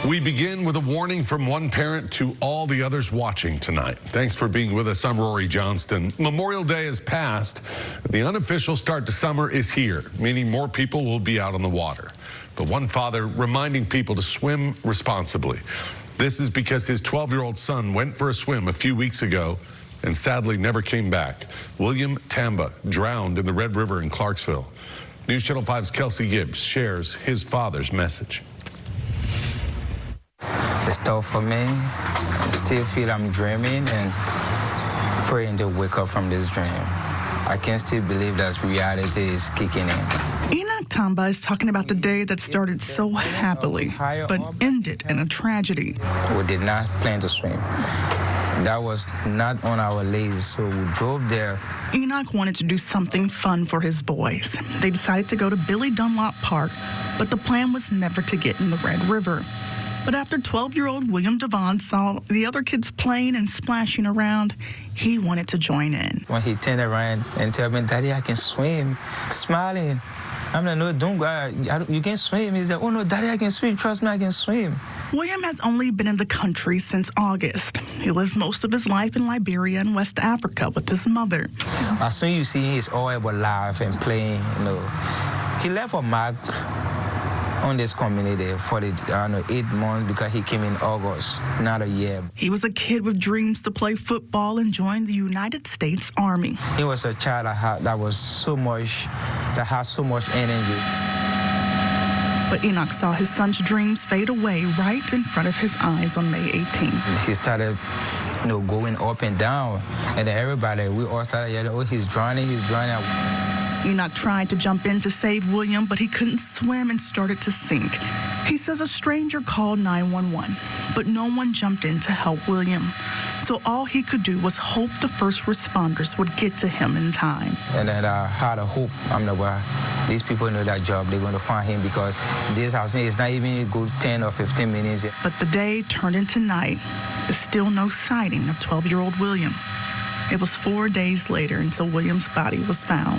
We begin with a warning from one parent to all the others watching tonight. Thanks for being with us. I'm Rory Johnston. Memorial Day has passed. The unofficial start to summer is here, meaning more people will be out on the water. But one father reminding people to swim responsibly. This is because his 12-year-old son went for a swim a few weeks ago and sadly never came back. William Tamba drowned in the Red River in Clarksville. News Channel 5's Kelsey Gibbs shares his father's message. It's tough for me. I still feel I'm dreaming and praying to wake up from this dream. I can still believe that reality is kicking in. Enoch Tamba is talking about the day that started so happily, but ended in a tragedy. We did not plan to swim. That was not on our list, so we drove there. Enoch wanted to do something fun for his boys. They decided to go to Billy Dunlop Park, but the plan was never to get in the Red River. But after 12-year-old William Devon saw the other kids playing and splashing around, he wanted to join in. When he turned around and told me, "Daddy, I can swim," smiling. I'm like, "No, don't go. You can swim." He said, "Oh, no, Daddy, I can swim. Trust me, I can swim." William has only been in the country since August. He lived most of his life in Liberia and West Africa with his mother. As soon as you see he's all about life and playing, He left a mark on this community for the 8 months because he came in August, not a year. He was a kid with dreams to play football and join the United States Army. He was a child that had so much energy. But Enoch saw his son's dreams fade away right in front of his eyes on May 18th. He started going up and down, and then we all started yelling, "Oh, he's drowning, he's drowning." Enoch tried to jump in to save William, but he couldn't swim and started to sink. He says a stranger called 911, but no one jumped in to help William. So all he could do was hope the first responders would get to him in time. And then I had a hope. These people know that job. They're going to find him because this house is not even a good 10 or 15 minutes. But the day turned into night. There's still no sighting of 12-year-old William. It was 4 days later until William's body was found.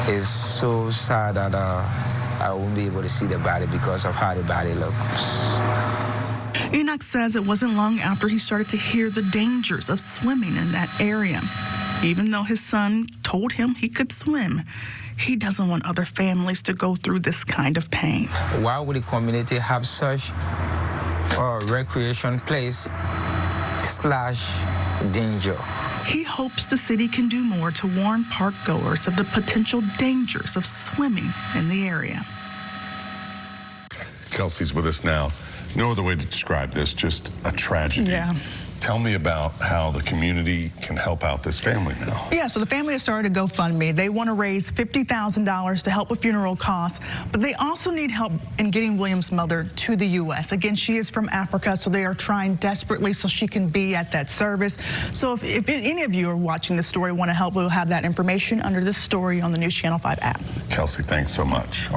It's so sad that I won't be able to see the body because of how the body looks. Enoch says it wasn't long after he started to hear the dangers of swimming in that area. Even though his son told him he could swim, he doesn't want other families to go through this kind of pain. Why would the community have such a recreation place / danger? He hopes the city can do more to warn park goers of the potential dangers of swimming in the area. Kelsey's with us now. No other way to describe this, just a tragedy. Yeah. Tell me about how the community can help out this family now. Yeah, so the family has started a GoFundMe. They want to raise $50,000 to help with funeral costs, but they also need help in getting William's mother to the U.S. Again, she is from Africa, so they are trying desperately so she can be at that service. So if any of you are watching this story want to help, we'll have that information under this story on the News Channel 5 app. Kelsey, thanks so much.